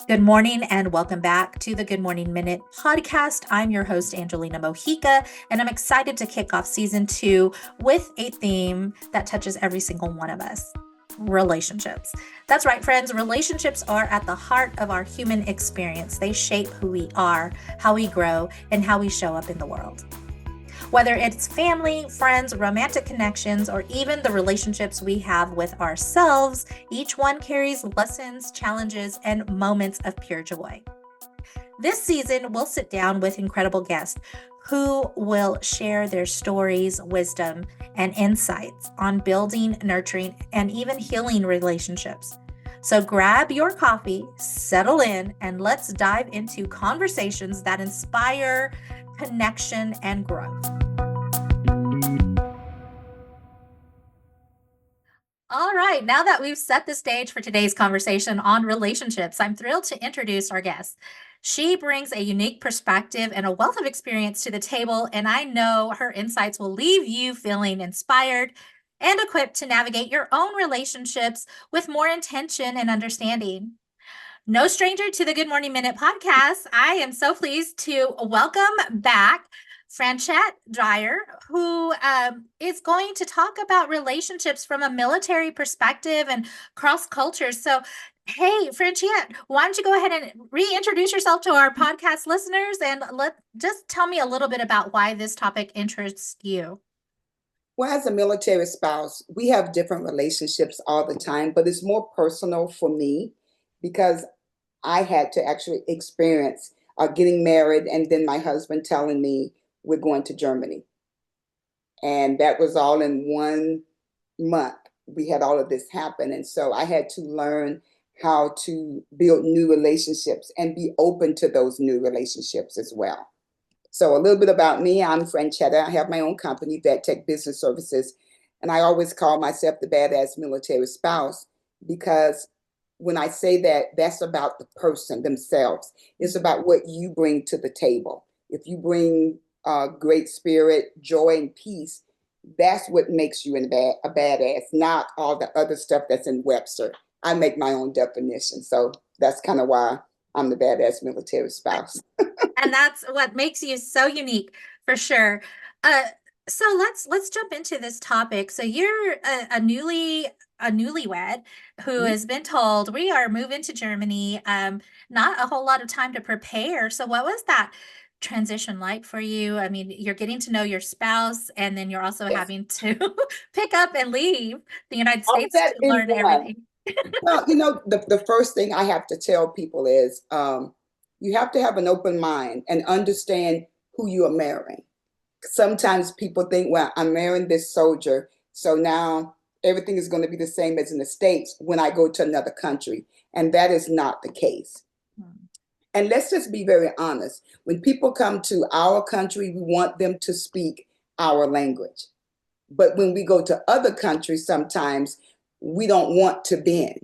Good morning and welcome back to the Good Morning Minute podcast. I'm your host, Angelina Mojica, and I'm excited to kick off season 2 with a theme that touches every single one of us: relationships. That's right, friends. Relationships are at the heart of our human experience. They shape who we are, how we grow, and how we show up in the world. Whether it's family, friends, romantic connections, or even the relationships we have with ourselves, each one carries lessons, challenges, and moments of pure joy. This season, we'll sit down with incredible guests who will share their stories, wisdom, and insights on building, nurturing, and even healing relationships. So grab your coffee, settle in, and let's dive into conversations that inspire connection and growth. All right, now that we've set the stage for today's conversation on relationships, I'm thrilled to introduce our guest. She brings a unique perspective and a wealth of experience to the table, and I know her insights will leave you feeling inspired and equipped to navigate your own relationships with more intention and understanding. No stranger to the Good Morning Minute podcast, I am so pleased to welcome back Franchette Dyer, who is going to talk about relationships from a military perspective and cross cultures. So, hey, Franchette, why don't you go ahead and reintroduce yourself to our podcast listeners and just tell me a little bit about why this topic interests you. Well, as a military spouse, we have different relationships all the time, but it's more personal for me because I had to actually experience getting married and then my husband telling me we're going to Germany. And that was all in 1 month. We had all of this happen. And so I had to learn how to build new relationships and be open to those new relationships as well. So a little bit about me. I'm Franchette. I have my own company, Vetech Business Services. And I always call myself the badass military spouse because when I say that, that's about the person themselves. It's about what you bring to the table. If you bring great spirit, joy, and peace, that's what makes you a badass, not all the other stuff that's in Webster. I make my own definition. So that's kind of why I'm the badass military spouse. And that's what makes you so unique for sure. Uh, so let's jump into this topic. So you're a newlywed who has been told we are moving to Germany. Not a whole lot of time to prepare. So what was that transition like for you? I mean, you're getting to know your spouse, and then you're also Yes. having to pick up and leave the United All of States that to in learn one. everything. Well, the first thing I have to tell people is you have to have an open mind and understand who you are marrying. Sometimes people think, well, I'm marrying this soldier, so now everything is going to be the same as in the States when I go to another country. And that is not the case. And let's just be very honest. When people come to our country, we want them to speak our language. But when we go to other countries, sometimes we don't want to bend.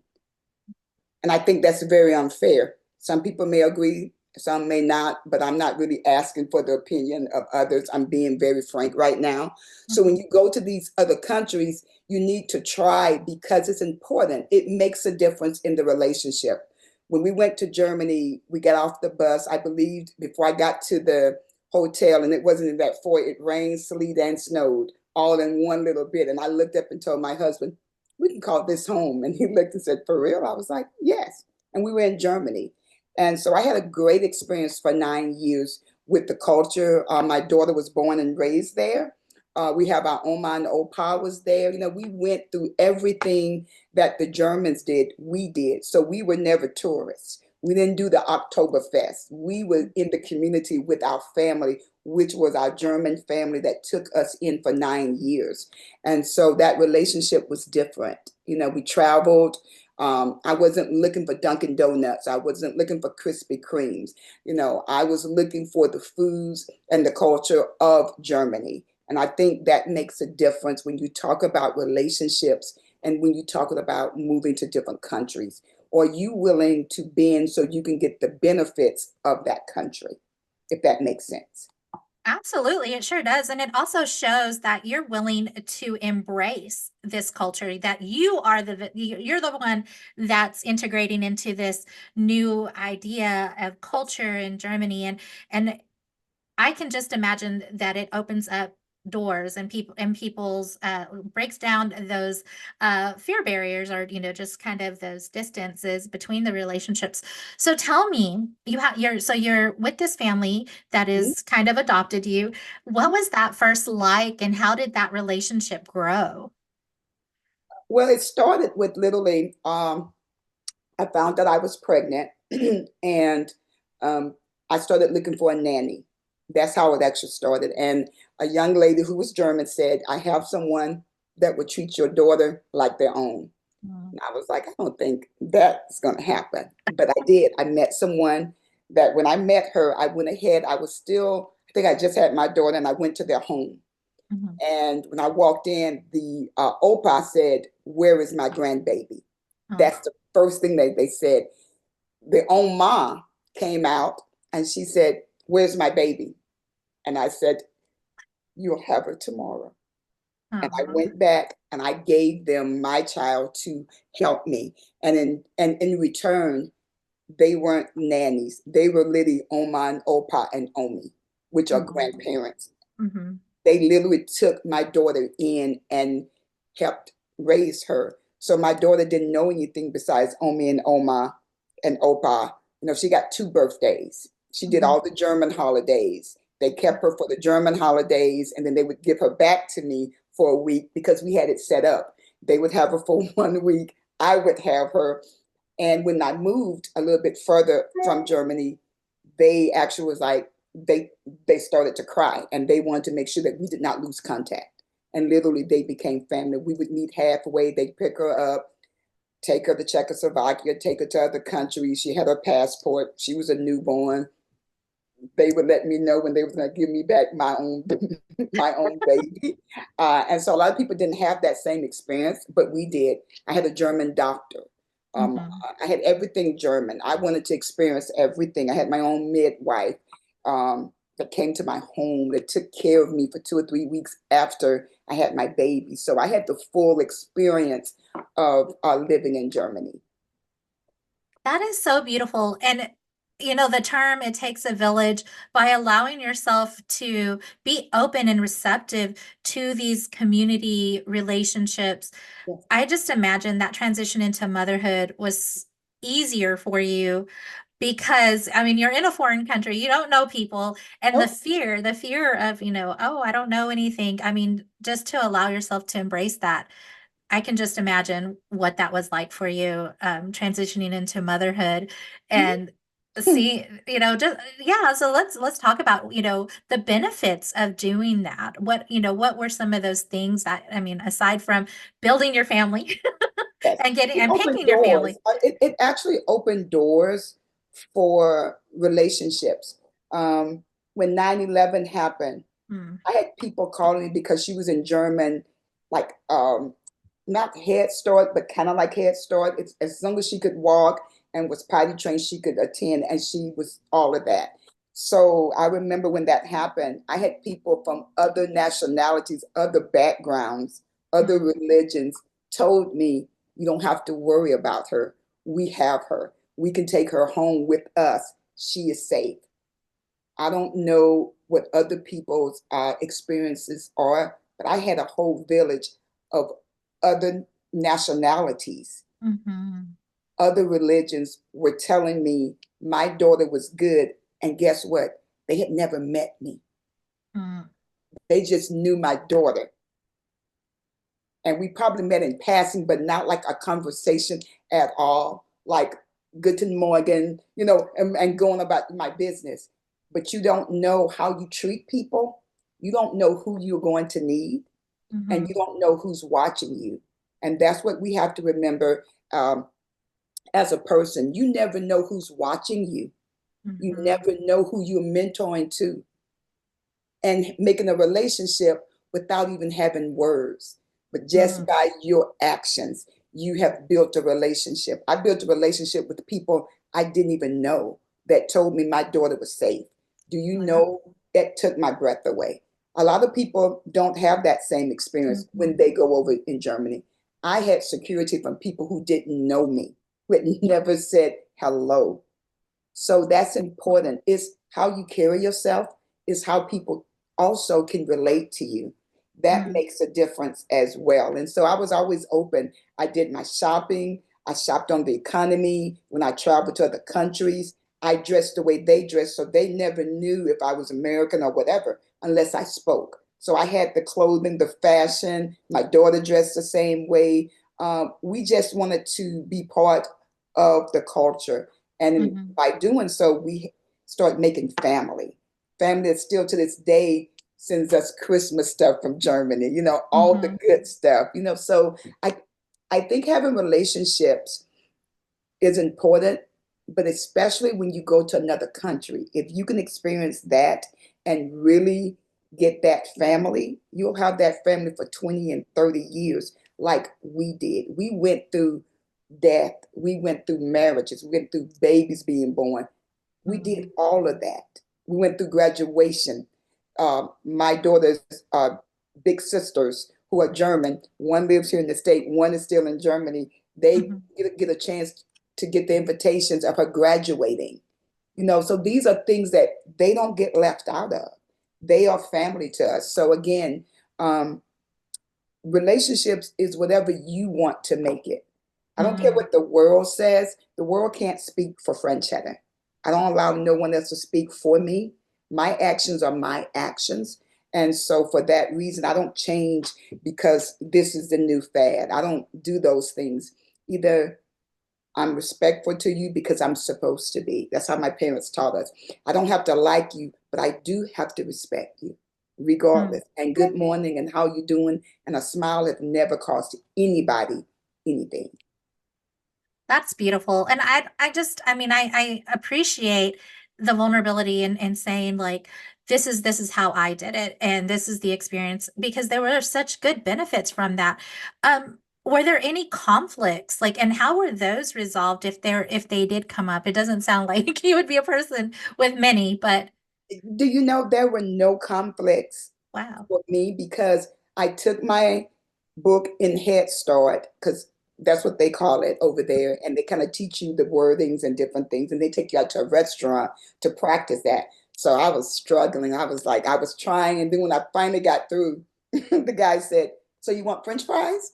And I think that's very unfair. Some people may agree, some may not, but I'm not really asking for the opinion of others. I'm being very frank right now. So when you go to these other countries, you need to try because it's important. It makes a difference in the relationship. When we went to Germany, we got off the bus, I believe, before I got to the hotel, and it wasn't in that foyer, it rained, sleet, and snowed all in one little bit. And I looked up and told my husband, we can call this home. And he looked and said, for real? I was like, yes. And we were in Germany. And so I had a great experience for 9 years with the culture. My daughter was born and raised there. We have our Oma and Opa was there. We went through everything that the Germans did, we did. So we were never tourists. We didn't do the Oktoberfest. We were in the community with our family, which was our German family that took us in for 9 years. And so that relationship was different. We traveled. I wasn't looking for Dunkin' Donuts. I wasn't looking for Krispy Kremes. I was looking for the foods and the culture of Germany. And I think that makes a difference when you talk about relationships and when you talk about moving to different countries. Are you willing to bend so you can get the benefits of that country, if that makes sense? Absolutely, it sure does. And it also shows that you're willing to embrace this culture, that you're the one that's integrating into this new idea of culture in Germany. And I can just imagine that it opens up doors and people's breaks down those fear barriers, or just kind of those distances between the relationships. So tell me, you're with this family that Mhm. is kind of adopted you. What was that first like, and how did that relationship grow? Well, it started with literally, I found that I was pregnant and um, I started looking for a nanny. That's how it actually started. And a young lady who was German said, I have someone that would treat your daughter like their own. Mm, And I was like, I don't think that's going to happen. But I did. I met someone that when I met her, I went ahead. I was still, I think I just had my daughter and I went to their home. mhm. And when I walked in, the Opa said, where is my grandbaby? Oh, That's the first thing they said. The Oma came out and she said, where's my baby? And I said, you'll have her tomorrow. And I oh, went back and I gave them my child to help me. And in return, they weren't nannies. They were literally Oma and Opa and Omi, which are mhm, grandparents. mhm, They literally took my daughter in and helped raise her. So my daughter didn't know anything besides Omi and Oma and Opa. She got 2 birthdays. She did mhm, all the German holidays. They kept her for the German holidays, and then they would give her back to me for a week because we had it set up. They would have her for 1 week. I would have her. And when I moved a little bit further from Germany, they actually was like, they started to cry and they wanted to make sure that we did not lose contact. And literally they became family. We would meet halfway, they'd pick her up, take her to Czechoslovakia, take her to other countries. She had her passport. She was a newborn. They would let me know when they was going to give me back my own my own baby. And so a lot of people didn't have that same experience, but we did. I had a German doctor. mhm. I had everything German. I wanted to experience everything. I had my own midwife that came to my home that took care of me for 2 or 3 weeks after I had my baby. So I had the full experience of living in Germany. That is so beautiful. And the term "it takes a village," by allowing yourself to be open and receptive to these community relationships. Yes. I just imagine that transition into motherhood was easier for you because, I mean, you're in a foreign country, you don't know people, and Nope. the fear of, oh, I don't know anything. I mean, just to allow yourself to embrace that, I can just imagine what that was like for you, transitioning into motherhood and see, just yeah. So let's talk about, the benefits of doing that. What were some of those things that, I mean, aside from building your family Yes, and getting it and opened picking your doors. family? It actually opened doors for relationships. Um, when 9/11 happened, Hmm. I had people calling me because she was in German, like not Head Start, but kind of like Head Start. It's as long as she could walk and was potty trained, she could attend, and she was all of that. So I remember when that happened, I had people from other nationalities, other backgrounds, other Hmm. religions told me, you don't have to worry about her. We have her. We can take her home with us. She is safe. I don't know what other people's experiences are, but I had a whole village of other nationalities, Hmm. other religions were telling me my daughter was good. And guess what? They had never met me. Hmm. They just knew my daughter. And we probably met in passing, but not like a conversation at all. Like Guten Morgen, and going about my business. But you don't know how you treat people. You don't know who you're going to need, and Hmm. you don't know who's watching you. And that's what we have to remember as a person. You never know who's watching you. You Hmm. never know who you're mentoring to and making a relationship without even having words, but just Hmm. by your actions, you have built a relationship. I built a relationship with people I didn't even know that told me my daughter was safe. Do you Wow. know it took my breath away. A lot of people don't have that same experience when Mhm. they go over in Germany. I had security from people who didn't know me, who had never said hello. So that's important. It's how you carry yourself, is how people also can relate to you. That Mhm. makes a difference as well. And so I was always open. I did my shopping. I shopped on the economy. When I traveled to other countries, I dressed the way they dressed. So they never knew if I was American or whatever unless I spoke. So I had the clothing, the fashion. My daughter dressed the same way. We just wanted to be part of the culture. And Mhm. by doing so, we start making family. Family that still to this day sends us Christmas stuff from Germany, all the Mhm. good stuff, So I think having relationships is important, but especially when you go to another country, if you can experience that and really get that family, you'll have that family for 20 and 30 years like we did. We went through death, we went through marriages, we went through babies being born. We did Mhm. all of that. We went through graduation. My daughter's big sisters, who are German, one lives here in the state, one is still in Germany. They Mhm. get a chance to get the invitations of her graduating. So these are things that they don't get left out of. They are family to us. So again, um, relationships is whatever you want to make it. I don't care Mhm. what the world says. The world can't speak for Franchetta. I don't allow no one else to speak for me. My actions are my actions. And so for that reason, I don't change because this is the new fad. I don't do those things. Either I'm respectful to you because I'm supposed to be. That's how my parents taught us. I don't have to like you, but I do have to respect you Mhm. regardless. And good morning and how you doing? And a smile has never cost anybody anything. That's beautiful. And I mean, I appreciate the vulnerability in saying like, this is how I did it and this is the experience because there were such good benefits from that. Were there any conflicts? Like, and how were those resolved if they did come up? It doesn't sound like you would be a person with many, but Do you know there were no conflicts wow. for me because I took my book in Head Start because that's what they call it over there, and they kind of teach you the wordings and different things, and they take you out to a restaurant to practice that. So I was struggling. I was like, I was trying, and then when I finally got through, the guy said, "So you want French fries?"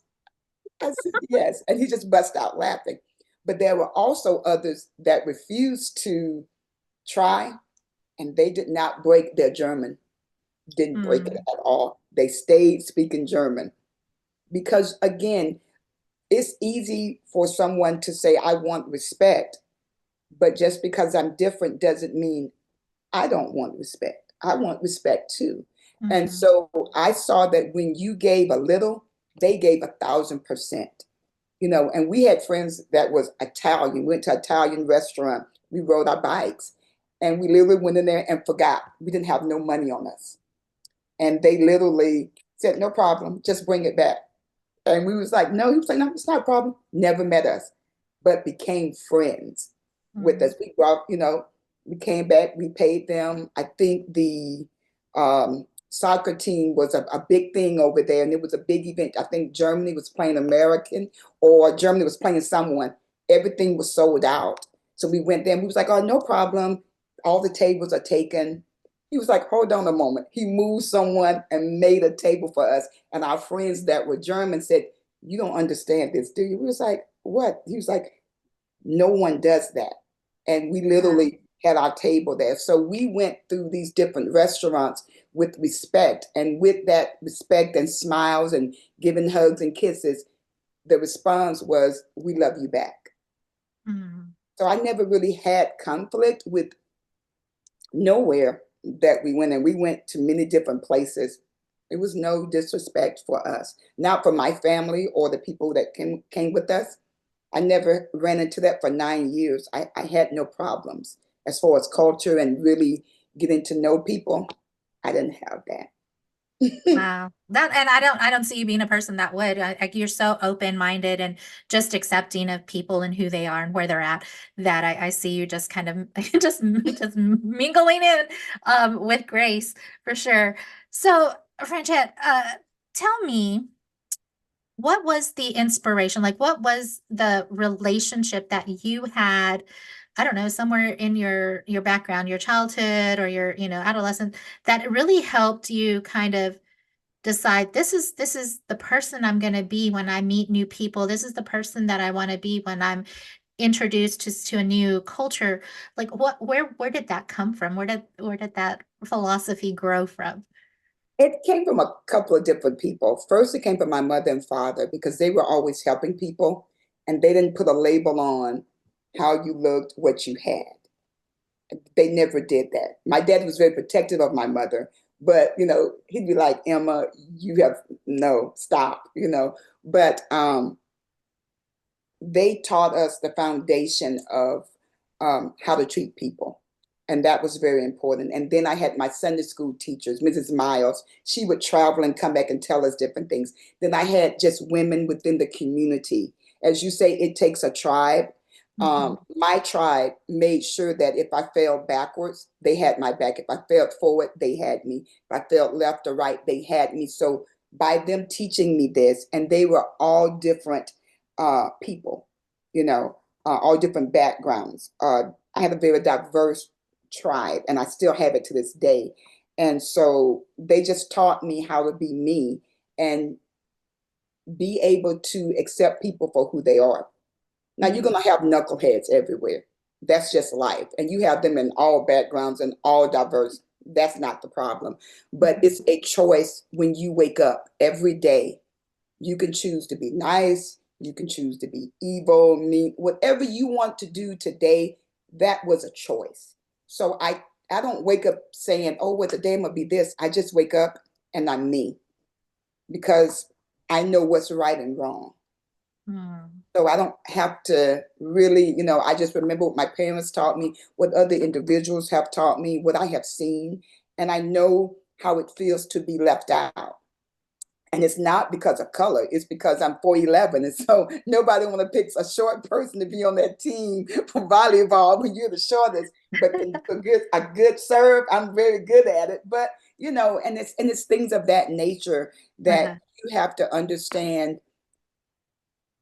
I said, "Yes," and he just bust out laughing. But there were also others that refused to try, and they did not break their German, didn't break it Mm, at all. They stayed speaking German because, again, it's easy for someone to say, I want respect, but just because I'm different doesn't mean I don't want respect. I want respect too. And mhm, so I saw that when you gave a little, they gave 1,000%. And we had friends that was Italian. We went to an Italian restaurant. We rode our bikes and we literally went in there and forgot we didn't have no money on us. And they literally said, no problem, just bring it back. And we was like, no, he was like, no, it's not a problem. Never met us, but became friends with us. mm, We brought, we came back, we paid them. I think the soccer team was a big thing over there, and it was a big event. I think Germany was playing American or Germany was playing someone. Everything was sold out. So we went there and we was like, oh, no problem. All the tables are taken. He was like, hold on a moment. He moved someone and made a table for us. And our friends that were German said, you don't understand this, do you? We was like, what? He was like, no one does that. And we wow. literally had our table there. So we went through these different restaurants with respect. And with that respect and smiles and giving hugs and kisses, the response was, we love you back. Mm, So I never really had conflict with nowhere that we went, and we went to many different places. It was no disrespect for us, not for my family or the people that came with us. I never ran into that for 9 years. I had no problems as far as culture and really getting to know people. I didn't have that. Wow. That, and I don't see you being a person that would. You're so open-minded and just accepting of people and who they are and where they're at, that I see you just kind of just mingling in with grace for sure. So, Franchette, tell me, what was the inspiration? Like, what was the relationship that you had, I don't know, somewhere in your background, your childhood or your, adolescent, that really helped you kind of decide, this is the person I'm going to be when I meet new people. This is the person that I want to be when I'm introduced to a new culture. Like, where did that come from? Where did that philosophy grow from? It came from a couple of different people. First, it came from my mother and father because they were always helping people and they didn't put a label on how you looked, what you had. They never did that. My dad was very protective of my mother, but he'd be like, Emma, you have no, stop, But they taught us the foundation of how to treat people. And that was very important. And then I had my Sunday school teachers, Mrs. Miles. She would travel and come back and tell us different things. Then I had just women within the community. As you say, it takes a tribe. Mhm. My tribe made sure that if I fell backwards, they had my back. If I fell forward, they had me. If I fell left or right, they had me. So by them teaching me this, and they were all different people, all different backgrounds. I had a very diverse tribe, and I still have it to this day. And so they just taught me how to be me and be able to accept people for who they are. Now, you're Mhm. going to have knuckleheads everywhere. That's just life. And you have them in all backgrounds and all diverse. That's not the problem. But Mhm. it's a choice when you wake up every day. You can choose to be nice. You can choose to be evil, mean, whatever you want to do today. That was a choice. So I don't wake up saying, "Oh, what today I'm gonna be this." I just wake up and I'm me because I know what's right and wrong. Mhm. So I don't have to really, I just remember what my parents taught me, what other individuals have taught me, what I have seen, and I know how it feels to be left out. And it's not because of color, it's because I'm 4'11. And so nobody want to pick a short person to be on that team for volleyball when you're the shortest. But a good serve, I'm very good at it. But and it's things of that nature that Uh-huh. you have to understand,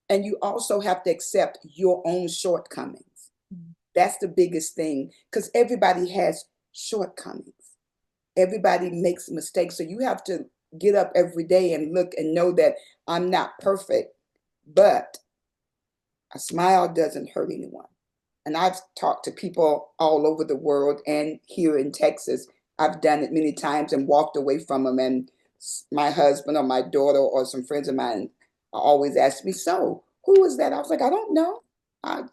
and you also have to accept your own shortcomings. Mhm. That's the biggest thing because everybody has shortcomings. Everybody makes mistakes. So you have to get up every day and look and know that I'm not perfect, but a smile doesn't hurt anyone. And I've talked to people all over the world and here in Texas. I've done it many times and walked away from them. And my husband or my daughter or some friends of mine always ask me, "So, who was that?" I was like, "I don't know.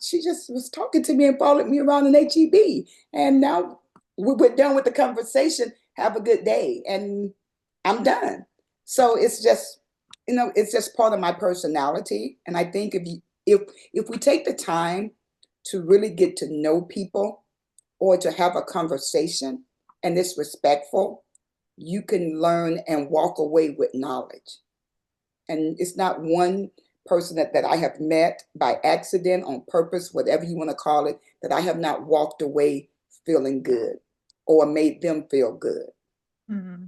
She just was talking to me and followed me around in HEB. And now we're done with the conversation. Have a good day." And I'm done. So it's just part of my personality. And I think if we take the time to really get to know people or to have a conversation and it's respectful, you can learn and walk away with knowledge. And it's not one person that I have met by accident, on purpose, whatever you want to call it, that I have not walked away feeling good or made them feel good. Mhm.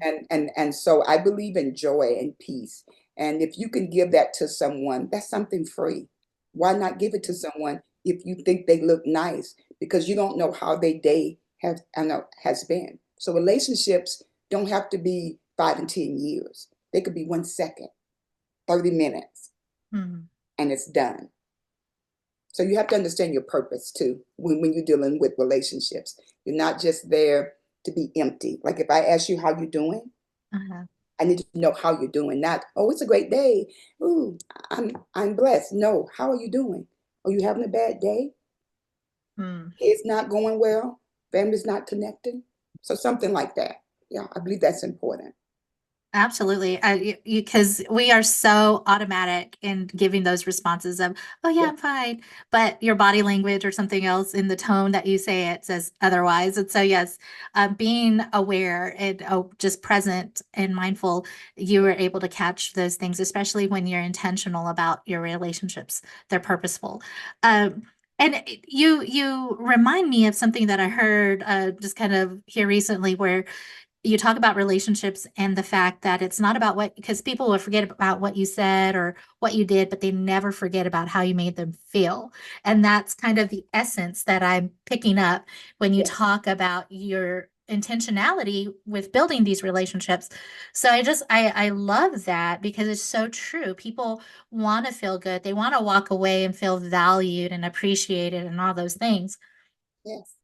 And so I believe in joy and peace. And if you can give that to someone, that's something free. Why not give it to someone if you think they look nice? Because you don't know how their day has been. So relationships don't have to be 5 and 10 years. They could be 1 second, 30 minutes, Mhm. and it's done. So you have to understand your purpose too when you're dealing with relationships. You're not just there to be empty. Like if I ask you how you're doing, Uh-huh. I need to know how you're doing, not, "Oh, it's a great day. Ooh, I'm blessed." No, how are you doing? Are you having a bad day? Mm. Kids not going well? Family's not connecting? So something like that. Yeah, I believe that's important. Absolutely. Because we are so automatic in giving those responses of, oh, yeah, Yeah. I'm fine. But your body language or something else in the tone that you say it says otherwise. And so, yes, being aware and just present and mindful, you are able to catch those things, especially when you're intentional about your relationships. They're purposeful. And you remind me of something that I heard just kind of here recently, where you talk about relationships and the fact that it's not about what, because people will forget about what you said or what you did, but they never forget about how you made them feel. And that's kind of the essence that I'm picking up when you Yes. talk about your intentionality with building these relationships. So I love that because it's so true. People want to feel good. They want to walk away and feel valued and appreciated and all those things. Yes.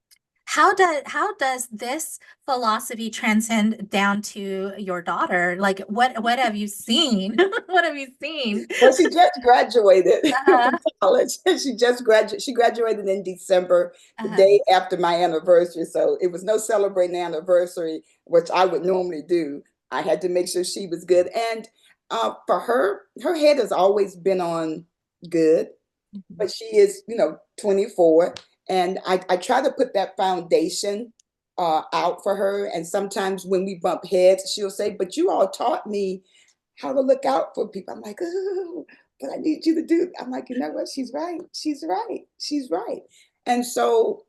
How does this philosophy transcend down to your daughter? Like what have you seen? What have you seen? Well, she just graduated Uh-huh. from college. She graduated in December, the Uh-huh. day after my anniversary. So it was no celebrating anniversary, which I would normally do. I had to make sure she was good. And for her, her head has always been on good, Mhm. but she is, 24. And I try to put that foundation out for her. And sometimes when we bump heads, she'll say, but you all taught me how to look out for people. I'm like, oh, but I need you to do. I'm like, you know what? She's right. She's right. She's right. And so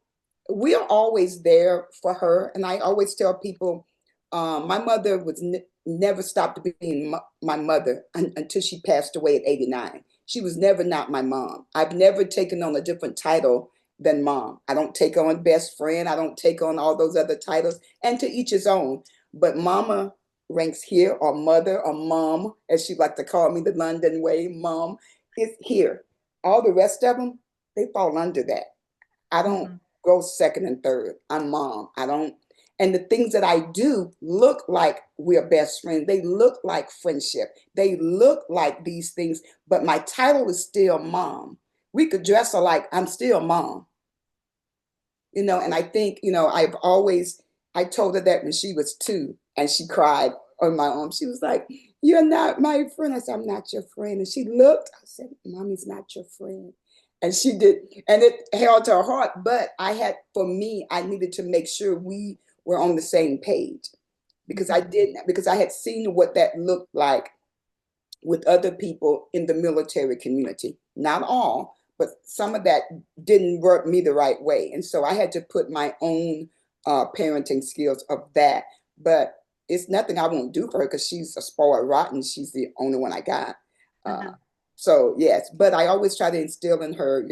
we are always there for her. And I always tell people, my mother was never stopped being my mother until she passed away at 89. She was never not my mom. I've never taken on a different title than mom. I don't take on best friend. I don't take on all those other titles, and to each his own. But mama ranks here, or mother, or mom, as she like to call me the London way, mom, is here. All the rest of them, they fall under that. I don't Mhm. go second and third. I'm mom. I don't, and the things that I do look like we're best friends. They look like friendship. They look like these things, but my title is still mom. We could dress alike. I'm still mom. And I think, I told her that when she was 2 and she cried on my arm. She was like, you're not my friend. I said, I'm not your friend. And she looked, I said, Mommy's not your friend. And she did, and it held her heart. But for me, I needed to make sure we were on the same page, because Mhm. because I had seen what that looked like with other people in the military community. Not all, but some of that didn't work me the right way. And so I had to put my own parenting skills of that. But it's nothing I won't do for her, because she's a spoiled rotten. She's the only one I got. Uh, Uh-huh. so, yes, but I always try to instill in her,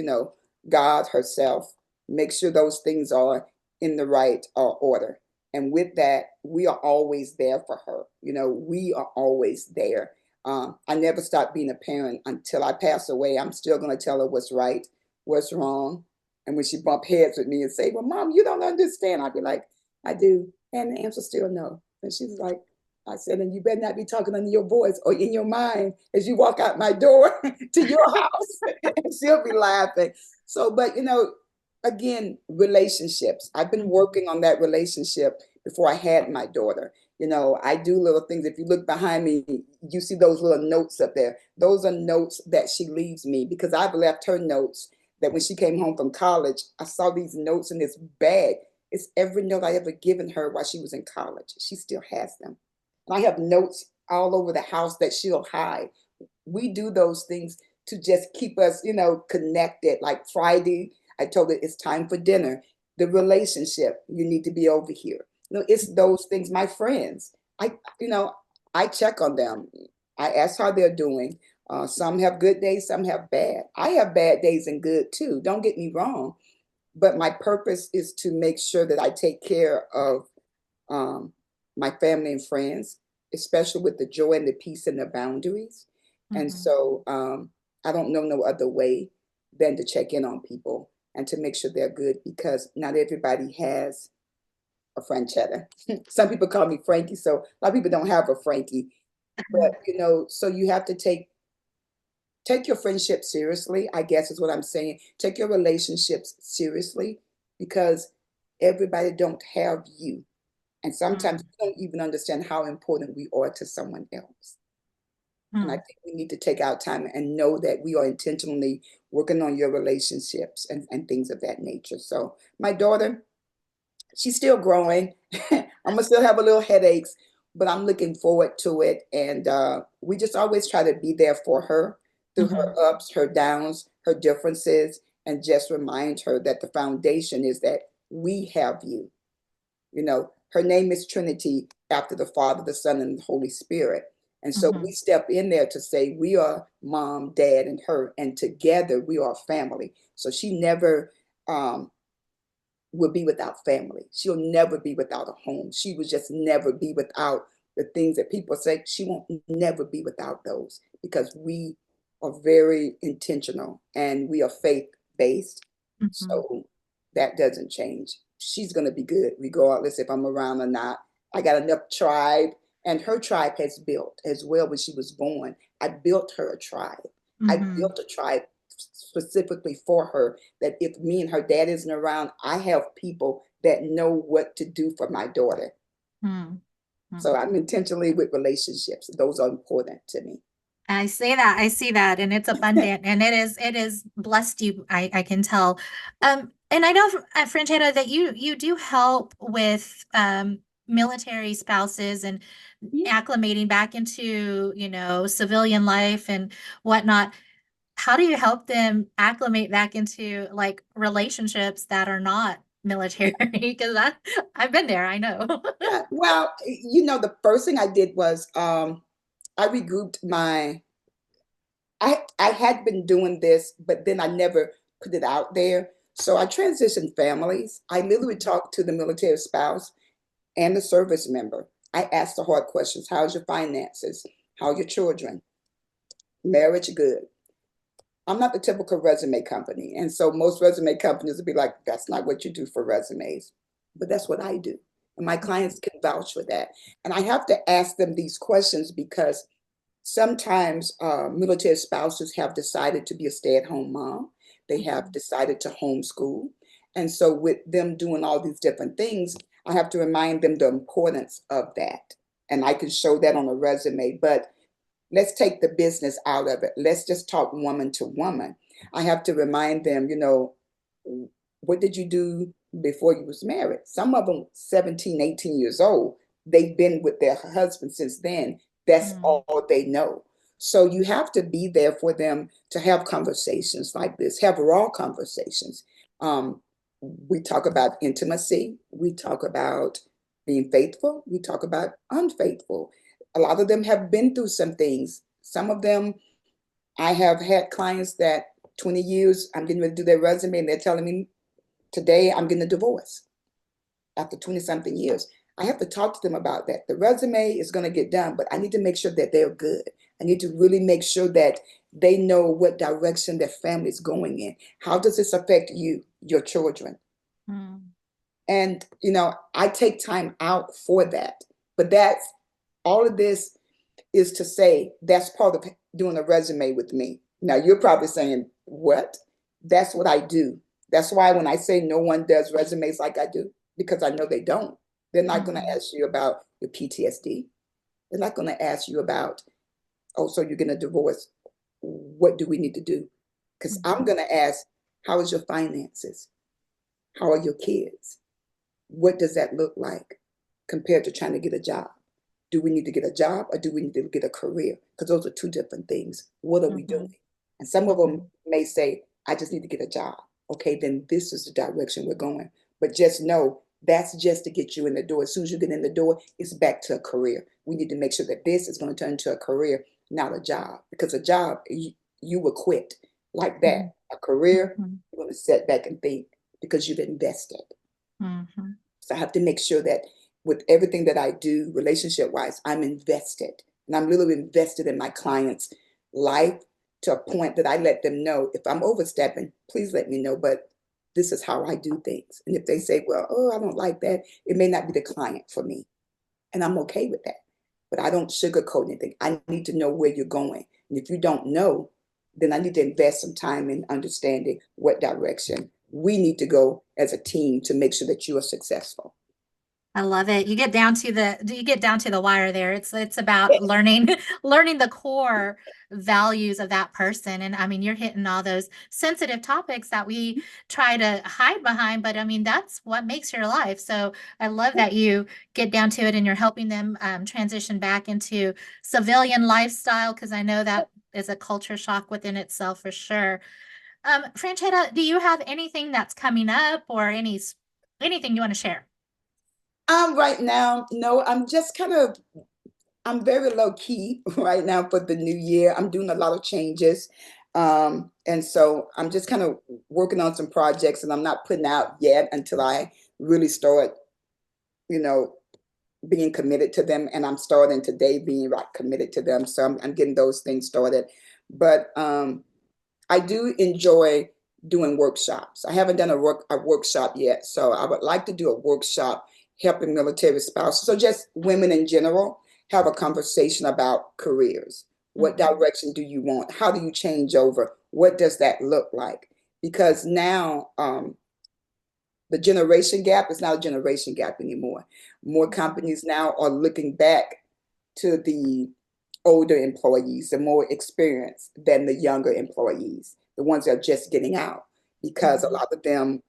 God, herself, make sure those things are in the right order. And with that, we are always there for her. We are always there. I never stopped being a parent until I pass away. I'm still going to tell her what's right, what's wrong. And when she bump heads with me and say, well, Mom, you don't understand, I'd be like, I do. And the answer's still no. And she's like, I said, and you better not be talking under your voice or in your mind as you walk out my door to your house. And she'll be laughing. So, but again, relationships. I've been Mhm. working on that relationship before I had my daughter. I do little things. If you look behind me, you see those little notes up there. Those are notes that she leaves me, because I've left her notes that when she came home from college, I saw these notes in this bag. It's every note I ever given her while she was in college. She still has them. And I have notes all over the house that she'll hide. We do those things to just keep us, connected. Like Friday, I told her it's time for dinner. The relationship, you need to be over here. It's those things. My friends, you know, I check on them. I ask how they're doing. Some have good days, some have bad. I have bad days and good too. Don't get me wrong. But my purpose is to make sure that I take care of um, my family and friends, especially with the joy and the peace and the boundaries. And Mhm. so I don't know no other way than to check in on people and to make sure they're good, because not everybody has a Franchetta. Some people call me Frankie, so a lot of people don't have a Frankie. But so you have to take your friendship seriously, I guess is what I'm saying. Take your relationships seriously, because everybody don't have you. And sometimes Mm. we don't even understand how important we are to someone else. And I Mm. think we need to take our time and know that we are intentionally working on your relationships and things of that nature. So my daughter, she's still growing. I'm gonna still have a little headaches, but I'm looking forward to it. And we just always try to be there for her through Mhm. her ups, her downs, her differences, and just remind her that the foundation is that we have you. You know, her name is Trinity after the Father, the Son, and the Holy Spirit. And so we Mhm. step in there to say we are mom, dad, and her, and together we are family. So she never um, will be without family. She'll never be without a home. She will just never be without the things that people say. She won't never be without those because we are very intentional and we are faith based. Mhm. So that doesn't change. She's going to be good regardless if I'm around or not. I got enough tribe, and her tribe has built as well when she was born. I built her a tribe. I Mhm. built a tribe specifically for her that if me and her dad isn't around, I have people that know what to do for my daughter. Mm. So Mm. I'm intentionally with relationships. Those are important to me. I see that. I see that. And it's abundant and it is blessed you. I can tell. And I know, Franchetta, that you do help with military spouses and Yeah. acclimating back into, civilian life and whatnot. How do you help them acclimate back into like relationships that are not military? Because I've been there, I know. Yeah. Well, the first thing I did was I regrouped my I had been doing this, but then I never put it out there. So I transitioned families. I literally talked to the military spouse and the service member. I asked the hard questions. How's your finances? How are your children? Marriage good. I'm not the typical resume company. And so most resume companies would be like, that's not what you do for resumes. But that's what I do. And my clients can vouch for that. And I have to ask them these questions because sometimes military spouses have decided to be a stay-at-home mom. They have Mhm. decided to homeschool. And so with them doing all these different things, I have to remind them the importance of that. And I can show that on a resume, but let's take the business out of it. Let's just talk woman to woman. I have to remind them, what did you do before you was married? Some of them 17, 18 years old. They've been with their husband since then. That's Mm. all they know. So you have to be there for them to have conversations like this, have raw conversations. We talk about intimacy. We talk about being faithful. We talk about unfaithful. A lot of them have been through some things. Some of them, I have had clients that 20 years, I'm getting ready to do their resume, and they're telling me today I'm getting a divorce after 20 something years. I have to talk to them about that. The resume is going to get done, but I need to make sure that they're good. I need to really make sure that they know what direction their family is going in. How does this affect you, your children? Mm. And, I take time out for that. But that's all of this is to say that's part of doing a resume with me. Now, you're probably saying, what? That's what I do. That's why when I say no one does resumes like I do, because I know they don't. They're not going to Mhm. ask you about your PTSD. They're not going to ask you about, oh, so you're going to divorce. What do we need to do? Because I'm Mhm. going to ask, how is your finances? How are your kids? What does that look like compared to trying to get a job? Do we need to get a job or do we need to get a career? Because those are two different things. What are we doing? Mhm. And some of them Mhm. may say, I just need to get a job. Okay, then this is the direction we're going. But just know that's just to get you in the door. As soon as you get in the door, it's back to a career. We need to make sure that this is going to turn into a career, not a job. Because a job, you will quit like Mhm. that. A career, Mhm. you're going to sit back and think because you've invested. Mhm. So I have to make sure that with everything that I do, relationship wise, I'm invested. And I'm really invested in my clients' life to a point that I let them know if I'm overstepping, please let me know. But this is how I do things. And if they say, well, oh, I don't like that, it may not be the client for me. And I'm okay with that. But I don't sugarcoat anything. I need to know where you're going. And if you don't know, then I need to invest some time in understanding what direction we need to go as a team to make sure that you are successful. I love it. You get down to the wire there. It's about learning learning the core values of that person. And I mean, you're hitting all those sensitive topics that we try to hide behind, but I mean, that's what makes your life. So I love that you get down to it and you're helping them transition back into civilian lifestyle because I know that is a culture shock within itself for sure. Franchetta, do you have anything that's coming up or anything you want to share? Right now, no, I'm very low key right now for the new year. I'm doing a lot of changes. And so I'm just kind of working on some projects and I'm not putting out yet until I really start, you know, being committed to them. And I'm starting today being like committed to them. So I'm getting those things started. But I do enjoy doing workshops. I haven't done a workshop yet, so I would like to do a workshop helping military spouses. So just women in general have a conversation about careers. What Mhm. direction do you want? How do you change over? What does that look like? Because now the generation gap is not a generation gap anymore. More companies now are looking back to the older employees, the more experienced than the younger employees, the ones that are just getting out. Because a Mhm. lot of them,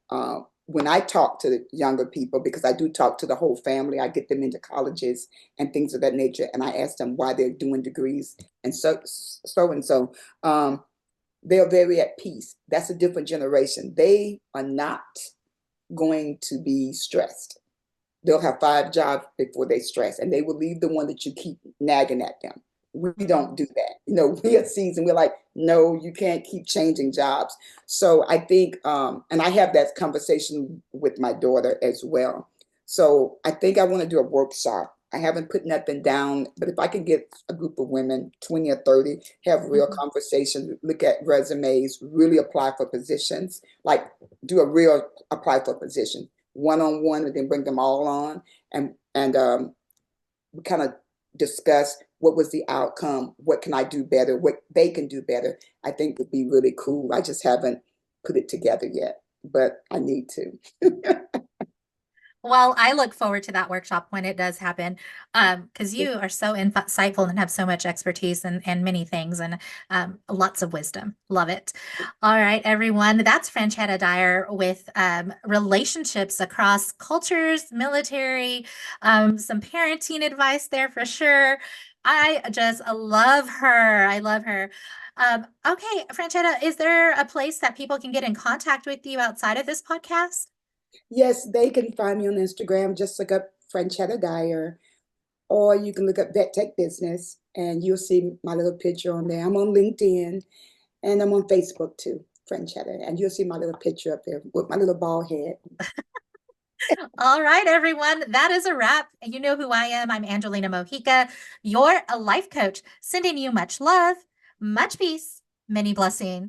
when I talk to the younger people, because I do talk to the whole family, I get them into colleges and things of that nature, and I ask them why they're doing degrees and so and so. They're very at peace. That's a different generation. They are not going to be stressed. They'll have 5 jobs before they stress, and they will leave the one that you keep nagging at them. We Mhm. don't do that. We are seasoned. We're like, no, you can't keep changing jobs. So I think, and I have that conversation with my daughter as well. So I think I want to do a workshop. I haven't put nothing down, but if I can get a group of women, 20 or 30, have real Mhm. conversations, look at resumes, really apply for positions, like do a real apply for position, one-on-one, and then bring them all on and we kind of discuss what was the outcome, what can I do better, what they can do better. I think would be really cool. I just haven't put it together yet, but I need to. Well, I look forward to that workshop when it does happen, because you are so insightful and have so much expertise and many things and lots of wisdom. Love it. All right, everyone. That's Franchetta Dyer with relationships across cultures, military, some parenting advice there for sure. I just love her. I love her. Okay, Franchetta, is there a place that people can get in contact with you outside of this podcast? Yes, they can find me on Instagram. Just look up Franchetta Dyer, or you can look up Vetech Business, and you'll see my little picture on there. I'm on LinkedIn, and I'm on Facebook too, Franchetta, and you'll see my little picture up there with my little bald head. All right, everyone. That is a wrap. You know who I am. I'm Angelina Mojica, your life coach, sending you much love, much peace, many blessings.